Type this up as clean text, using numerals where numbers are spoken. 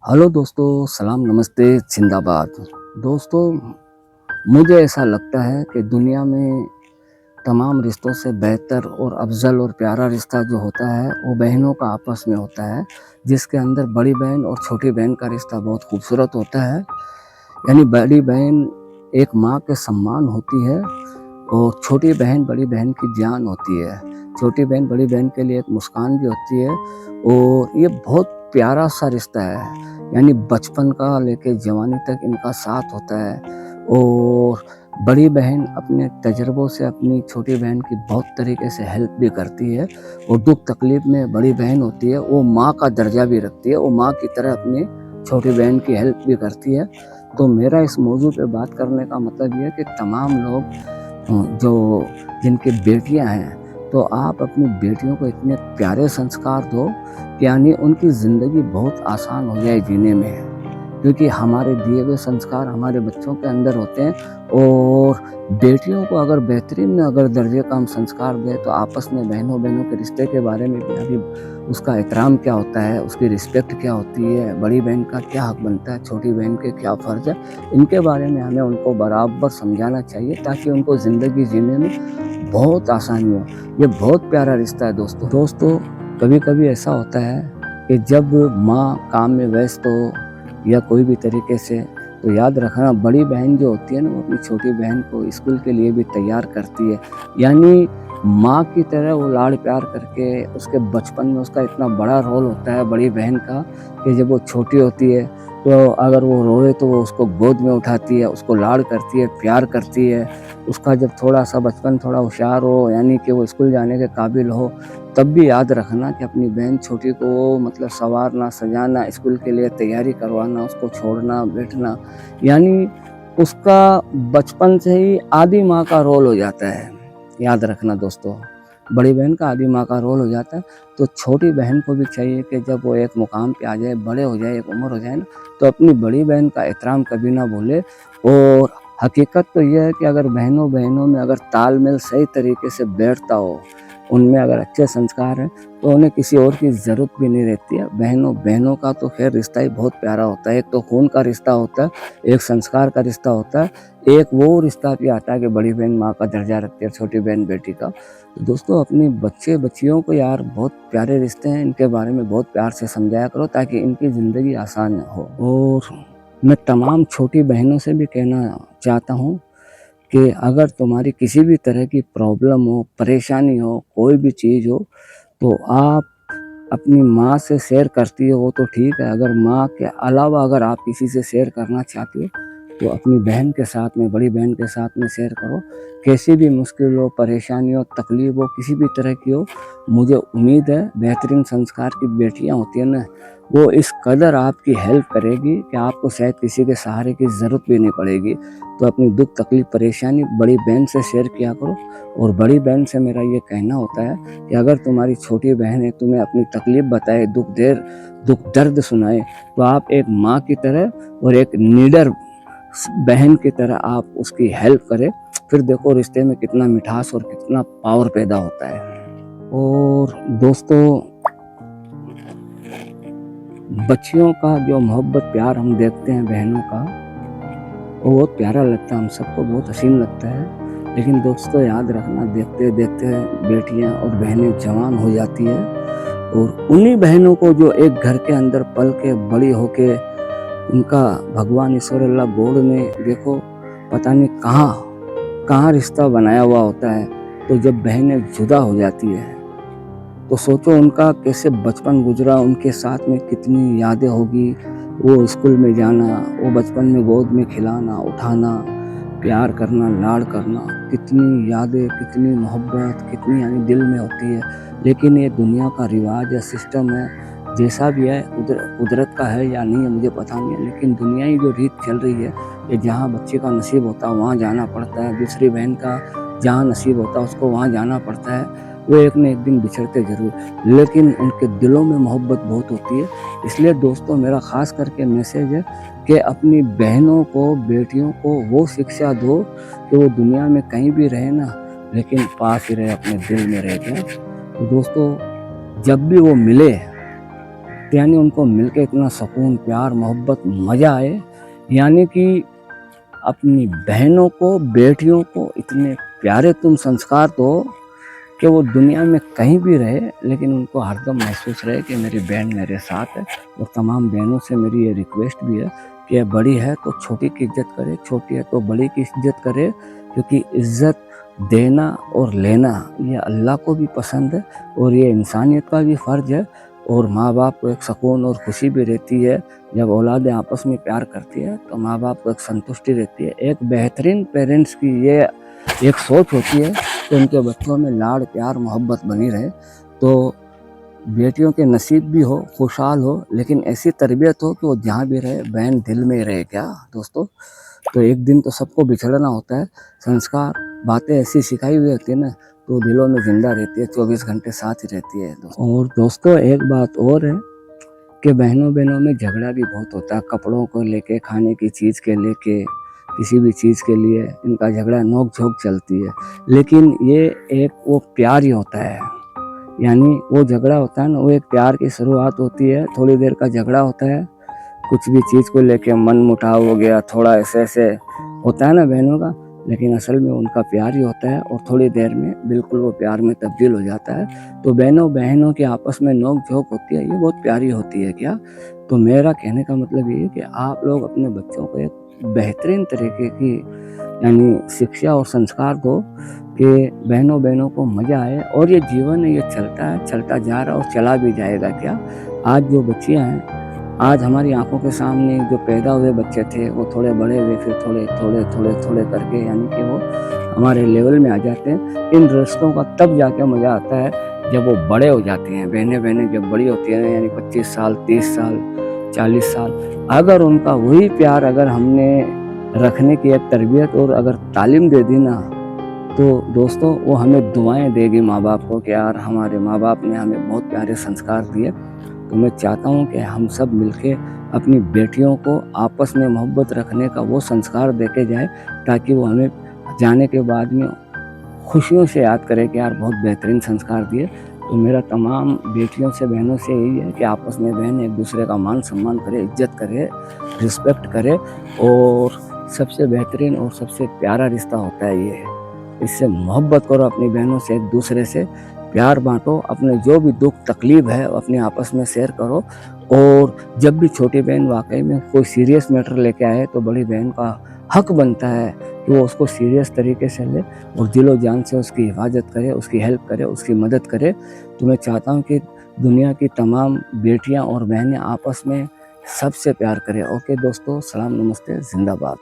Hello दोस्तों, सलाम नमस्ते जिंदाबाद। दोस्तों, मुझे ऐसा लगता है कि दुनिया में तमाम रिश्तों से बेहतर और अफ़ज़ल और प्यारा रिश्ता जो होता है वो बहनों का आपस में होता है, जिसके अंदर बड़ी बहन और छोटी बहन का रिश्ता बहुत खूबसूरत होता है। यानी बड़ी बहन एक माँ के सम्मान होती है और छोटी बहन बड़ी बहन की जान होती है। छोटी बहन बड़ी बहन के लिए एक मुस्कान भी होती है और ये बहुत प्यारा सा रिश्ता है। यानी बचपन का लेके जवानी तक इनका साथ होता है और बड़ी बहन अपने तजुर्बों से अपनी छोटी बहन की बहुत तरीके से हेल्प भी करती है और दुख तकलीफ में बड़ी बहन होती है, वो माँ का दर्जा भी रखती है, वो माँ की तरह अपनी छोटी बहन की हेल्प भी करती है। तो मेरा इस मौजू पे बात करने का मतलब ये है कि तमाम लोग जो जिनकी बेटियां हैं, तो आप अपनी बेटियों को इतने प्यारे संस्कार दो कि यानी उनकी ज़िंदगी बहुत आसान हो जाए जीने में। क्योंकि हमारे दिए हुए संस्कार हमारे बच्चों के अंदर होते हैं और बेटियों को अगर बेहतरीन अगर दर्जे का हम संस्कार दें तो आपस में बहनों बहनों के रिश्ते के बारे में भी अभी उसका एहतराम क्या होता है, उसकी रिस्पेक्ट क्या होती है, बड़ी बहन का क्या हक बनता है, छोटी बहन के क्या फ़र्ज़ है, इनके बारे में हमें उनको बराबर समझाना चाहिए ताकि उनको ज़िंदगी जीने में बहुत आसानी हो। ये बहुत प्यारा रिश्ता है दोस्तों। कभी कभी ऐसा होता है कि जब माँ काम में व्यस्त हो या कोई भी तरीके से, तो याद रखना बड़ी बहन जो होती है ना, वो अपनी छोटी बहन को स्कूल के लिए भी तैयार करती है। यानी माँ की तरह वो लाड़ प्यार करके उसके बचपन में उसका इतना बड़ा रोल होता है बड़ी बहन का कि जब वो छोटी होती है तो अगर वो रोए तो वो उसको गोद में उठाती है, उसको लाड़ करती है, प्यार करती है। उसका जब थोड़ा सा बचपन थोड़ा होशियार हो, यानी कि वो स्कूल जाने के काबिल हो, तब भी याद रखना कि अपनी बहन छोटी को मतलब संवारना, सजाना, स्कूल के लिए तैयारी करवाना, उसको छोड़ना, बैठना, यानी उसका बचपन से ही आदी माँ का रोल हो जाता है। याद रखना दोस्तों, बड़ी बहन का आदी माँ का रोल हो जाता है। तो छोटी बहन को भी चाहिए कि जब वो एक मुकाम पे आ जाए, बड़े हो जाए, एक उम्र हो जाए ना, तो अपनी बड़ी बहन का एहतराम कभी ना भूले। और हकीकत तो यह है कि अगर बहनों बहनों में अगर तालमेल सही तरीके से बैठता हो, उनमें अगर अच्छे संस्कार हैं, तो उन्हें किसी और की ज़रूरत भी नहीं रहती है। बहनों बहनों का तो खैर रिश्ता ही बहुत प्यारा होता है। एक तो खून का रिश्ता होता है, एक संस्कार का रिश्ता होता है, एक वो रिश्ता भी आता है कि बड़ी बहन माँ का दर्जा रखती है, छोटी बहन बेटी का। तो दोस्तों, अपनी बच्चे बच्चियों को यार बहुत प्यारे रिश्ते हैं, इनके बारे में बहुत प्यार से समझाया करो ताकि इनकी ज़िंदगी आसान हो। और मैं तमाम छोटी बहनों से भी कहना चाहता हूँ कि अगर तुम्हारी किसी भी तरह की प्रॉब्लम हो, परेशानी हो, कोई भी चीज़ हो, तो आप अपनी माँ से शेयर करती हो वो तो ठीक है। अगर माँ के अलावा अगर आप किसी से शेयर करना चाहती हो, तो अपनी बहन के साथ में, बड़ी बहन के साथ में शेयर करो। कैसी भी मुश्किल हो, परेशानी हो, तकलीफ हो, किसी भी तरह की हो, मुझे उम्मीद है बेहतरीन संस्कार की बेटियाँ होती हैं ना, वो इस कदर आपकी हेल्प करेगी कि आपको शायद किसी के सहारे की ज़रूरत भी नहीं पड़ेगी। तो अपनी दुख तकलीफ परेशानी बड़ी बहन से शेयर किया करो। और बड़ी बहन से मेरा ये कहना होता है कि अगर तुम्हारी छोटी बहन है, तुम्हें अपनी तकलीफ बताए, दुख दर्द सुनाए, तो आप एक माँ की तरह और एक नीडर बहन की तरह आप उसकी हेल्प करें। फिर देखो रिश्ते में कितना मिठास और कितना पावर पैदा होता है। और दोस्तों, बच्चियों का जो मोहब्बत प्यार हम देखते हैं बहनों का, वो बहुत प्यारा लगता है, हम सबको बहुत हसीन लगता है। लेकिन दोस्तों याद रखना, देखते देखते बेटियां और बहनें जवान हो जाती है और उन्हीं बहनों को जो एक घर के अंदर पल के बड़ी होके उनका भगवान ईश्वर अल्लाह गोद में देखो पता नहीं कहाँ कहाँ रिश्ता बनाया हुआ होता है। तो जब बहनें जुदा हो जाती है तो सोचो उनका कैसे बचपन गुजरा, उनके साथ में कितनी यादें होगी। वो स्कूल में जाना, वो बचपन में गोद में खिलाना, उठाना, प्यार करना, लाड़ करना, कितनी यादें, कितनी मोहब्बत, कितनी यानी दिल में होती है। लेकिन ये दुनिया का रिवाज या सिस्टम है, जैसा भी है, कुदरत का है या नहीं है मुझे पता नहीं है, लेकिन दुनिया की जो रीत चल रही है कि जहाँ बच्चे का नसीब होता है वहाँ जाना पड़ता है, दूसरी बहन का जहाँ नसीब होता है उसको वहाँ जाना पड़ता है। वो एक न एक दिन बिछड़ते ज़रूर, लेकिन उनके दिलों में मोहब्बत बहुत होती है। इसलिए दोस्तों, मेरा ख़ास करके मैसेज है कि अपनी बहनों को, बेटियों को वो शिक्षा दो कि वो दुनिया में कहीं भी रहे ना, लेकिन पास ही रहे, अपने दिल में रह के। तो दोस्तों, जब भी वो मिले यानी उनको मिलके इतना सुकून, प्यार, मोहब्बत, मज़ा आए। यानी कि अपनी बहनों को, बेटियों को इतने प्यारे तुम संस्कार दो कि वो दुनिया में कहीं भी रहे लेकिन उनको हरदम महसूस रहे कि मेरी बहन मेरे साथ है। और तमाम बहनों से मेरी ये रिक्वेस्ट भी है कि बड़ी है तो छोटी की इज्जत करे, छोटी है तो बड़ी की इज्जत करे, क्योंकि इज्जत देना और लेना ये अल्लाह को भी पसंद है और ये इंसानियत का भी फ़र्ज है। और माँ बाप को एक सुकून और खुशी भी रहती है जब औलादें आपस में प्यार करती है, तो माँ बाप को एक संतुष्टि रहती है। एक बेहतरीन पेरेंट्स की ये एक सोच होती है कि उनके बच्चों में लाड़, प्यार, मोहब्बत बनी रहे। तो बेटियों के नसीब भी हो, खुशहाल हो, लेकिन ऐसी तरबियत हो कि वो जहाँ भी रहे बहन दिल में रहे। क्या दोस्तों, तो एक दिन तो सबको बिछड़ना होता है। संस्कार, बातें ऐसी सिखाई हुई होती है ना, तो दिलों में जिंदा रहती है, 24 घंटे साथ ही रहती है। और दोस्तों एक बात और है कि बहनों बहनों में झगड़ा भी बहुत होता है, कपड़ों को लेके, खाने की चीज़ के लेके, किसी भी चीज़ के लिए इनका झगड़ा, नोक झोंक चलती है। लेकिन ये एक वो प्यार ही होता है। यानी वो झगड़ा होता है ना, वो एक प्यार की शुरुआत होती है। थोड़ी देर का झगड़ा होता है, कुछ भी चीज़ को लेके मन मुटाव हो गया, थोड़ा ऐसे ऐसे होता है ना बहनों का, लेकिन असल में उनका प्यार ही होता है और थोड़ी देर में बिल्कुल वो प्यार में तब्दील हो जाता है। तो बहनों बहनों के आपस में नोक झोंक होती है, ये बहुत प्यारी होती है। क्या, तो मेरा कहने का मतलब ये है कि आप लोग अपने बच्चों को एक बेहतरीन तरीके की यानी शिक्षा और संस्कार दो कि बहनों बहनों को मज़ा आए। और ये जीवन है, ये चलता है, चलता जा रहा है और चला भी जाएगा। क्या, आज जो बच्चियाँ हैं, आज हमारी आंखों के सामने जो पैदा हुए बच्चे थे वो थोड़े बड़े हुए, फिर थोड़े थोड़े थोड़े थोड़े करके यानी कि वो हमारे लेवल में आ जाते हैं। इन रिश्तों का तब जाके मज़ा आता है जब वो बड़े हो जाते हैं। बहनें बहनें जब बड़ी होती हैं, यानी 25 साल, 30 साल, 40 साल, अगर उनका वही प्यार अगर हमने रखने की एक तरबियत और अगर तालीम दे दी ना, तो दोस्तों वो हमें दुआएं देगी माँ बाप को कि यार हमारे माँ बाप ने हमें बहुत प्यारे संस्कार दिए। तो मैं चाहता हूँ कि हम सब मिलके अपनी बेटियों को आपस में मोहब्बत रखने का वो संस्कार देके जाए, ताकि वो हमें जाने के बाद में खुशियों से याद करें कि यार बहुत बेहतरीन संस्कार दिए। तो मेरा तमाम बेटियों से, बहनों से यही है कि आपस में बहन एक दूसरे का मान सम्मान करे, इज्जत करे, रिस्पेक्ट करे। और सबसे बेहतरीन और सबसे प्यारा रिश्ता होता है ये। इससे मोहब्बत करो अपनी बहनों से, एक दूसरे से प्यार बांटो, अपने जो भी दुख तकलीफ है अपने आपस में शेयर करो। और जब भी छोटी बहन वाकई में कोई सीरियस मैटर लेके आए तो बड़ी बहन का हक बनता है कि वो उसको सीरियस तरीके से ले और दिलो जान से उसकी हिफाजत करे, उसकी हेल्प करे, उसकी मदद करे। तो मैं चाहता हूँ कि दुनिया की तमाम बेटियाँ और बहनें आपस में सबसे प्यार करें। ओके दोस्तों, सलाम, नमस्ते, जिंदाबाद।